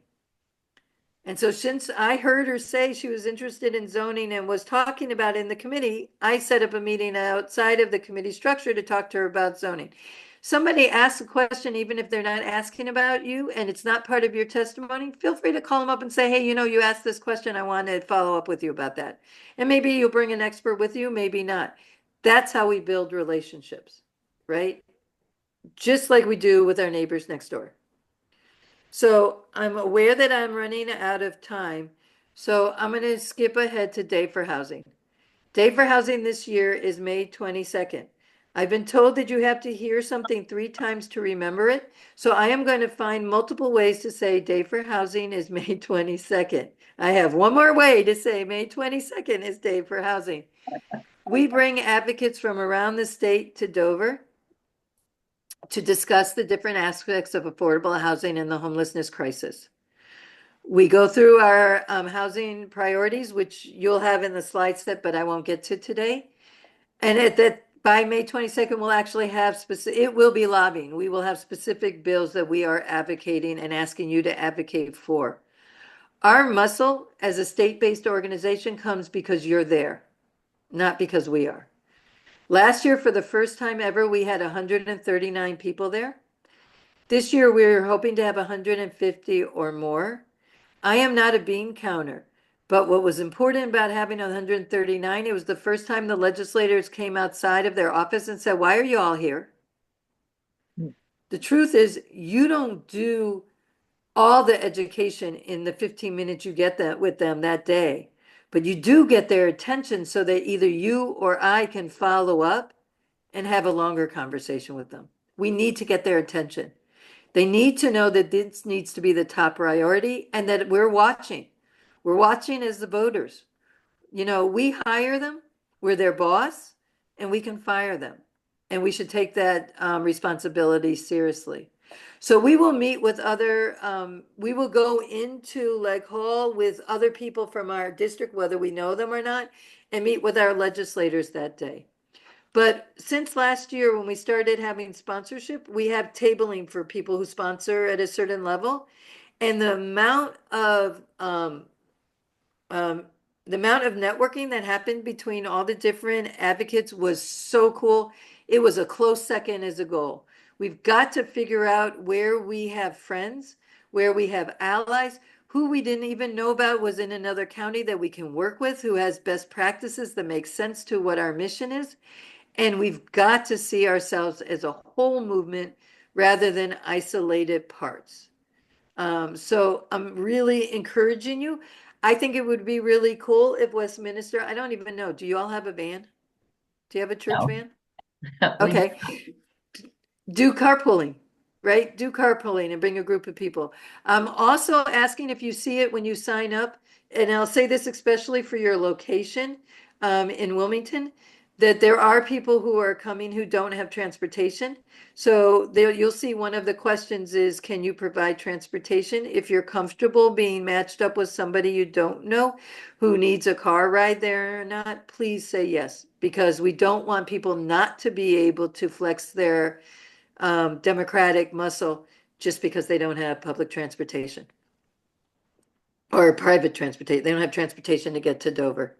And so since I heard her say she was interested in zoning and was talking about it in the committee, I set up a meeting outside of the committee structure to talk to her about zoning. Somebody asks a question, even if they're not asking about you and it's not part of your testimony, feel free to call them up and say, hey, you know, you asked this question. I want to follow up with you about that. And maybe you'll bring an expert with you, maybe not. That's how we build relationships, right? Just like we do with our neighbors next door. So I'm aware that I'm running out of time. So I'm going to skip ahead to Day for Housing. Day for Housing this year is May 22nd. I've been told that you have to hear something 3 times to remember it. So I am going to find multiple ways to say Day for Housing is May 22nd. I have one more way to say May 22nd is Day for Housing. We bring advocates from around the state to Dover to discuss the different aspects of affordable housing and the homelessness crisis. We go through our housing priorities, which you'll have in the slide set, but I won't get to today. And at that, by May 22nd, we'll actually have specific, it will be lobbying. We will have specific bills that we are advocating and asking you to advocate for. Our muscle as a state-based organization comes because you're there, not because we are. Last year, for the first time ever, we had 139 people there. This year, we're hoping to have 150 or more. I am not a bean counter, but what was important about having 139, it was the first time the legislators came outside of their office and said, why are you all here? The truth is, you don't do all the education in the 15 minutes you get that with them that day. but you do get their attention so that either you or I can follow up and have a longer conversation with them. We need to get their attention. They need to know that this needs to be the top priority and that we're watching. We're watching as the voters. You know, we hire them, we're their boss, and we can fire them. And we should take that responsibility seriously. So we will meet with we will go into Leg Hall with other people from our district, whether we know them or not, and meet with our legislators that day. But since last year, when we started having sponsorship, we have tabling for people who sponsor at a certain level. And um, the amount of networking that happened between all the different advocates was so cool. It was a close second as a goal. We've got to figure out where we have friends, where we have allies, who we didn't even know about was in another county that we can work with, who has best practices that make sense to what our mission is. And we've got to see ourselves as a whole movement rather than isolated parts. So I'm really encouraging you. I think it would be really cool if Westminster, I don't even know, do you all have a van? Do you have a church No. van? We- Okay. Do carpooling, right? Do carpooling and bring a group of people. I'm also asking if you see it when you sign up, and I'll say this especially for your location in Wilmington, that there are people who are coming who don't have transportation. So there you'll see one of the questions is, can you provide transportation? If you're comfortable being matched up with somebody you don't know who needs a car ride there or not, please say yes, because we don't want people not to be able to flex their democratic muscle just because they don't have public transportation or private transportation. They don't have transportation to get to Dover.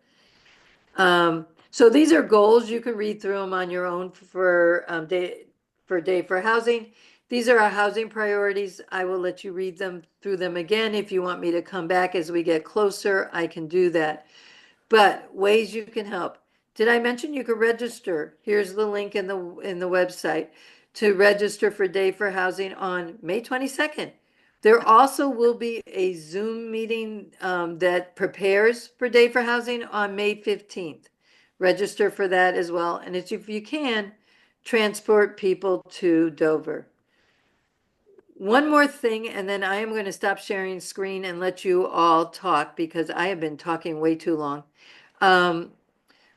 So these are goals. You can read through them on your own for day for housing. These are our housing priorities. I will let you read them through them again. If you want me to come back as we get closer, I can do that. But ways you can help. Did I mention you could register? Here's the link in the website to register for Day for Housing on May 22nd. There also will be a Zoom meeting that prepares for Day for Housing on May 15th. Register for that as well. And if you can, transport people to Dover. One more thing, and then I am going to stop sharing screen and let you all talk because I have been talking way too long.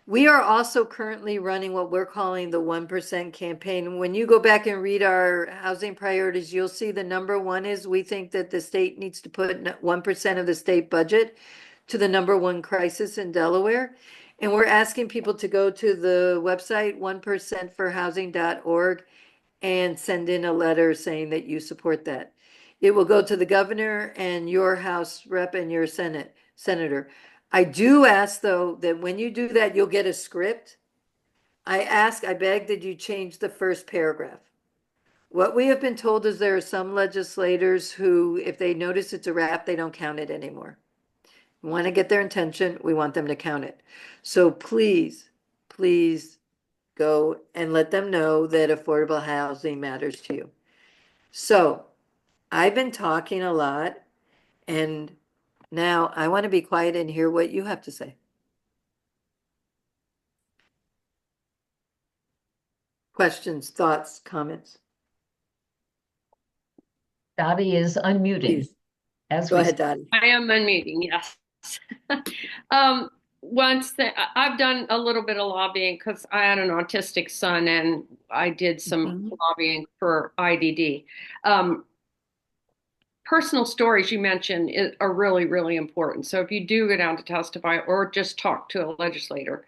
We are also currently running what we're calling the 1% campaign. When you go back and read our housing priorities, you'll see the number one is we think that the state needs to put 1% of the state budget to the number one crisis in Delaware. And we're asking people to go to the website 1percentforhousing.org and send in a letter saying that you support that. It will go to the governor and your House rep and your senator. I do ask, though, that when you do that, you'll get a script. I beg that you change the first paragraph. What we have been told is there are some legislators who, if they notice it's a wrap, they don't count it anymore. We want to get their intention. We want them to count it. So please, please go and let them know that affordable housing matters to you. So I've been talking a lot, and now I want to be quiet and hear what you have to say. Questions, thoughts, comments? Dottie is unmuting. Please, As go we ahead, Dottie. I am unmuting, yes. I've done a little bit of lobbying because I had an autistic son and I did some lobbying for IDD. Personal stories you mentioned are really, really important. So if you do go down to testify or just talk to a legislator,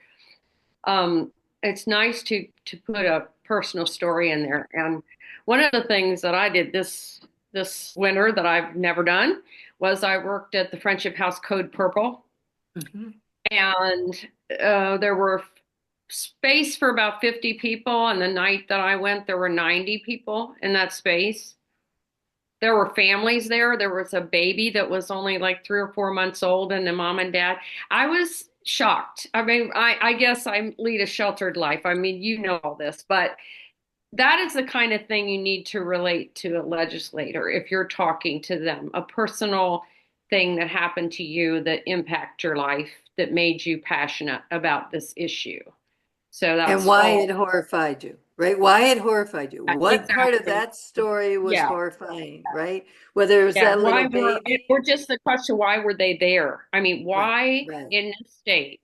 it's nice to put a personal story in there. And one of the things that I did this winter that I've never done was I worked at the Friendship House Code Purple, and there were space for about 50 people. And the night that I went, there were 90 people in that space. There were families there. There was a baby that was only like 3 or 4 months old, and the mom and dad. I was shocked. I mean, I guess I lead a sheltered life. I mean, you know all this, but that is the kind of thing you need to relate to a legislator if you're talking to them, a personal thing that happened to you that impacted your life that made you passionate about this issue. So And that's why all. it horrified you, right? Why it horrified you. What part of Exactly. that story was Yeah. horrifying, right? Whether it was Yeah. that little baby. Or just the question, why were they there? I mean, Right, why right, in this state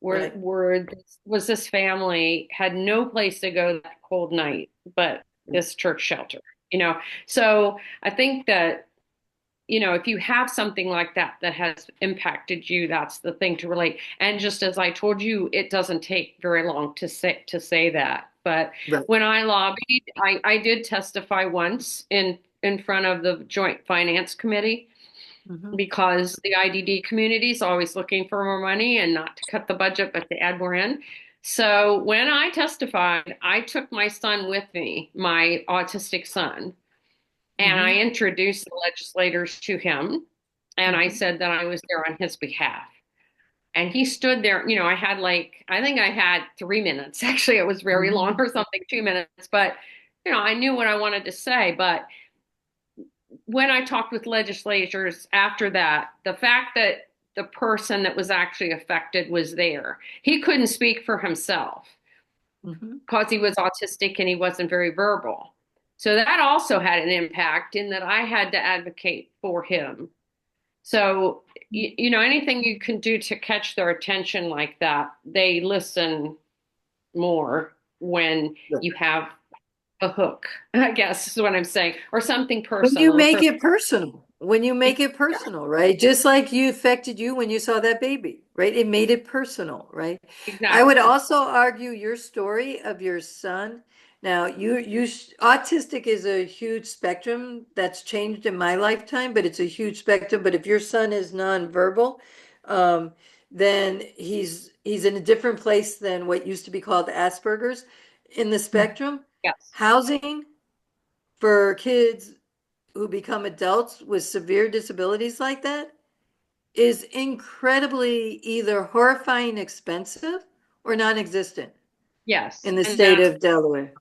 right. was this family had no place to go that cold night but this church shelter, you know? So I think that, if you have something like that that has impacted you, that's the thing to relate. And just as I told you, it doesn't take very long to say that. But Right. when I lobbied, I did testify once in front of the Joint Finance Committee Mhm. because the IDD community is always looking for more money and not to cut the budget, but to add more in. So when I testified, I took my son with me, my autistic son, and I Mhm. introduced the legislators to him. And I Mhm. said that I was there on his behalf. And he stood there, I think I had 3 minutes. Actually, it was very long Mhm. or something, 2 minutes, but I knew what I wanted to say. But when I talked with legislators after that, the fact that the person that was actually affected was there, he couldn't speak for himself Mhm. because he was autistic and he wasn't very verbal. So that also had an impact in that I had to advocate for him. So, anything you can do to catch their attention like that, they listen more when Right. you have a hook, I guess is what I'm saying, or something When you personal. make it personal, when you make it personal, right? Just like you affected you when you saw that baby, right? It made it personal, right? I would Exactly. also argue your story of your son. Now, autistic is a huge spectrum that's changed in my lifetime, but it's a huge spectrum. But if your son is nonverbal, um, then he's in a different place than what used to be called Asperger's in the spectrum. Yes. Housing for kids who become adults with severe disabilities like that is incredibly either horrifying expensive or non-existent Yes. in the And state that's, of Delaware.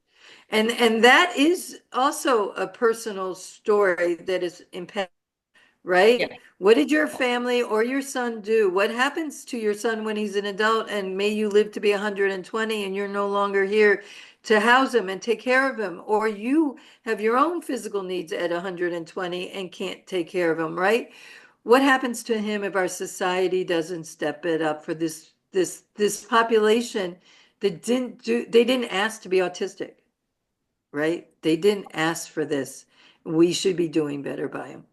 And that is also a personal story that is impactful, yeah, right? What did your family or your son do? What happens to your son when he's an adult and may you live to be 120 and you're no longer here to house him and take care of him? Or you have your own physical needs at 120 and can't take care of him, right? What happens to him if our society doesn't step it up for this population that they didn't ask to be autistic, right? They didn't ask for this. We should be doing better by them.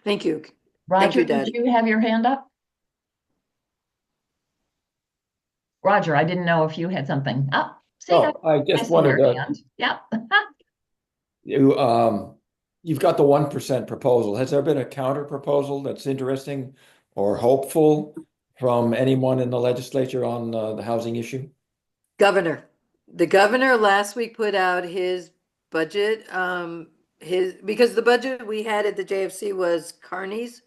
Thank you. Thank Roger, you, did Dad. you have your hand up? Roger, I didn't know if you had something. Oh, see, Oh, I I just see wanted your to, hand. Yep. you, you've got the 1% proposal. Has there been a counter proposal that's interesting or hopeful from anyone in the legislature on the housing issue? Governor. The governor last week put out his budget, because the budget we had at the JFC was Carney's,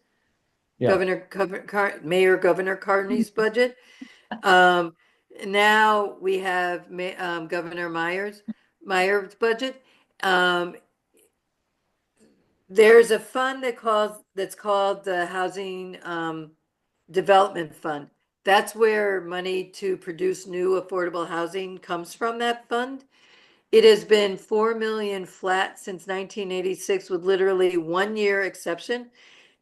Yeah, Mayor Governor Carney's budget. Um, now we have Governor Meyer's budget. Um, there's a fund that's called the Housing Development Fund. That's where money to produce new affordable housing comes from, that fund. It has been 4 million flat since 1986 with literally 1 year exception.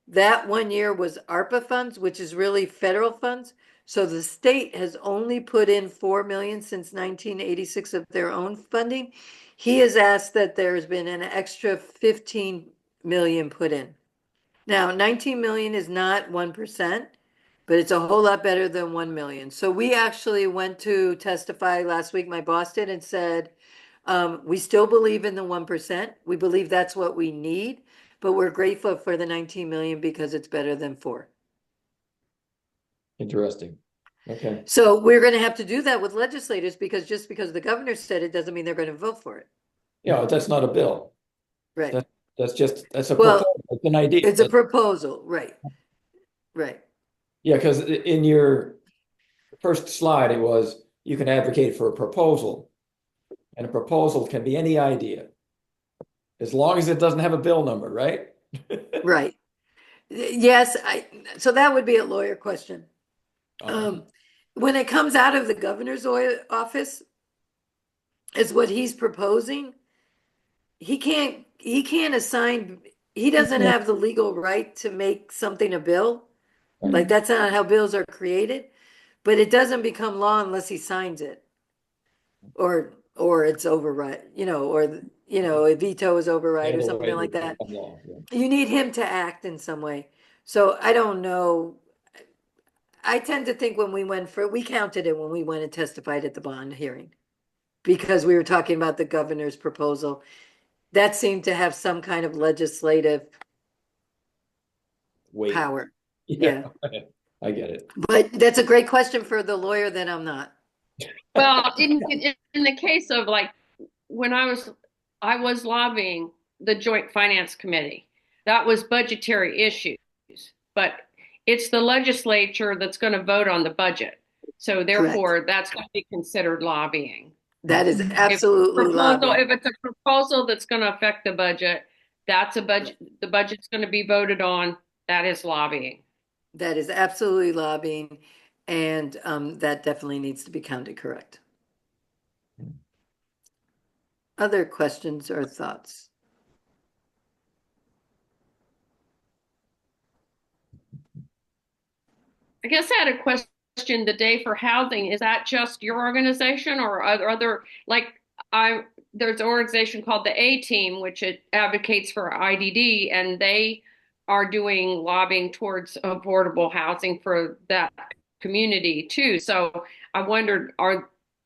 That 1 year was ARPA funds, which is really federal funds. So the state has only put in 4 million since 1986 of their own funding. He has asked that there's been an extra 15 million put in. Now, 19 million is not 1%, but it's a whole lot better than 1 million. So we actually went to testify last week. My boss did and said, we still believe in the 1%. We believe that's what we need, but we're grateful for the 19 million because it's better than 4. interesting. Okay. So we're going to have to do that with legislators because just because the governor said it doesn't mean they're going to vote for it. Yeah, that's not a bill. Right. That's a Well, proposal. It's an idea. it's a proposal. Right. Right. Yeah, because in your first slide, it was you can advocate for a proposal, and a proposal can be any idea as long as it doesn't have a bill number, right? Right. Yes, so that would be a lawyer question. When it comes out of the governor's office, is what he's proposing, he can't assign, he doesn't have the legal right to make something a bill. Like, that's not how bills are created, but it doesn't become law unless he signs it. Or it's override, a veto is override or Either something way, like it's that. a law, yeah. You need him to act in some way. So I don't know. I tend to think we counted it when we went and testified at the bond hearing. Because we were talking about the governor's proposal. That seemed to have some kind of legislative Wait, power. yeah, I get it. But that's a great question for the lawyer that I'm not. Well, in the case of like when I was lobbying the Joint Finance Committee, that was budgetary issues, but it's the legislature that's going to vote on the budget. So therefore, that's going to be considered lobbying. That is absolutely lobbying. If it's a proposal that's going to affect the budget, that's a budget. The budget's going to be voted on. That is lobbying. That is absolutely lobbying, and that definitely needs to be counted correct. Other questions or thoughts? I guess I had a question. The Day for Housing, is that just your organization or other like there's an organization called the A Team, which it advocates for IDD, and they are doing lobbying towards affordable housing for that community too. So I wondered,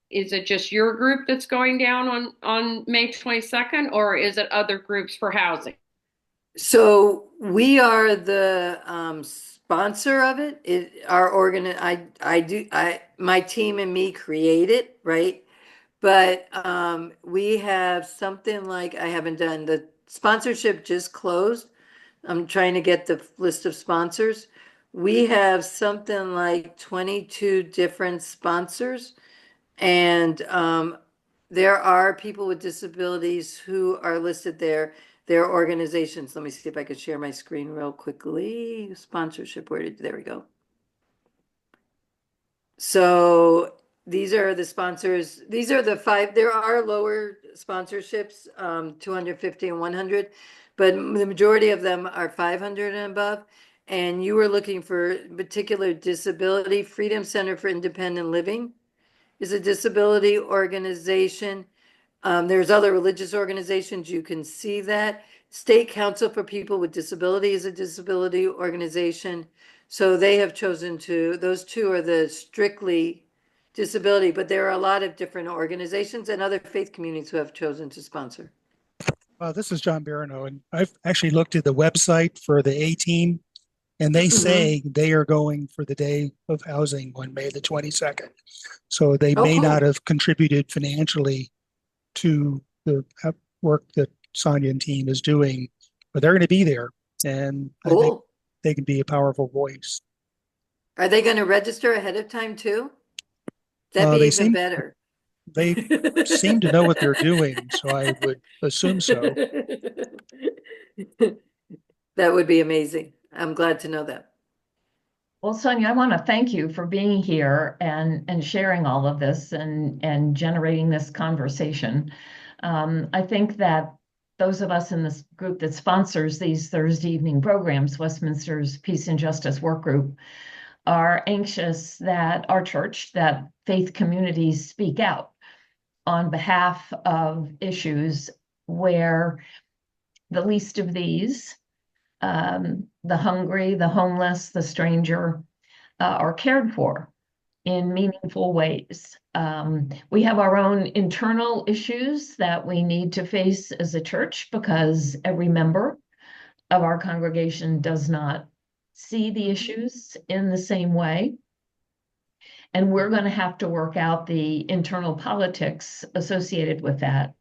is it just your group that's going down on May 22nd, or is it other groups for housing? So we are the sponsor of it. My team and me create it, right? But we have something like, I haven't done, the sponsorship just closed. I'm trying to get the list of sponsors. We have something like 22 different sponsors. And there are people with disabilities who are listed there. Their organizations. Let me see if I can share my screen real quickly. Sponsorship, there we go. So these are the sponsors. These are the 5. There are lower sponsorships, 250 and 100, but the majority of them are 500 and above. And you were looking for particular disability. Freedom Center for Independent Living is a disability organization. There's other religious organizations. You can see that. State Council for People with Disability is a disability organization. So they have chosen those two are the strictly disability, but there are a lot of different organizations and other faith communities who have chosen to sponsor. This is John Barano, and I've actually looked at the website for the A Team, and they say they are going for the Day of Housing on May the 22nd. So they may not have contributed financially to the work that Sonya and team is doing, but they're going to be there, and I think they can be a powerful voice. Are they going to register ahead of time too? That'd be even better. They seem to know what they're doing, so I would assume so. That would be amazing. I'm glad to know that. Well, Sonya, I want to thank you for being here and sharing all of this and generating this conversation. I think that those of us in this group that sponsors these Thursday evening programs, Westminster's Peace and Justice Work Group, are anxious that our church, that faith communities speak out on behalf of issues where the least of these, the hungry, the homeless, the stranger, are cared for in meaningful ways. We have our own internal issues that we need to face as a church because every member of our congregation does not see the issues in the same way. And we're going to have to work out the internal politics associated with that.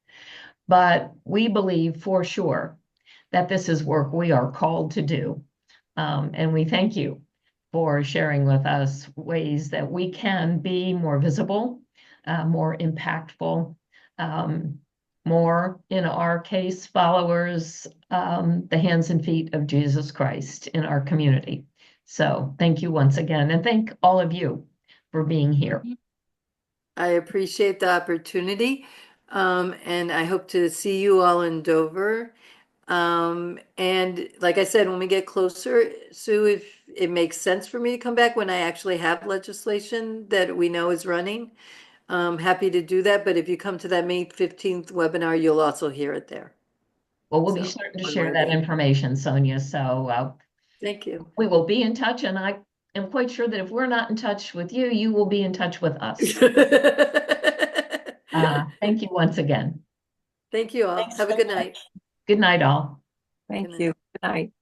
But we believe for sure that this is work we are called to do. And we thank you for sharing with us ways that we can be more visible, more impactful, more, in our case, followers, the hands and feet of Jesus Christ in our community. So thank you once again, and thank all of you for being here. I appreciate the opportunity, and I hope to see you all in Dover. And like I said, when we get closer, Sue, if it makes sense for me to come back when I actually have legislation that we know is running, happy to do that. But if you come to that May 15th webinar, you'll also hear it there. Well, we'll be So, certain to one share more that thing. information, Sonia. So Thank you. we will be in touch, and I am quite sure that if we're not in touch with you, you will be in touch with us. Thank you once again. Thank you all. Thanks Have a so good much. night. Good night, all. Thank Good night. you. Good night.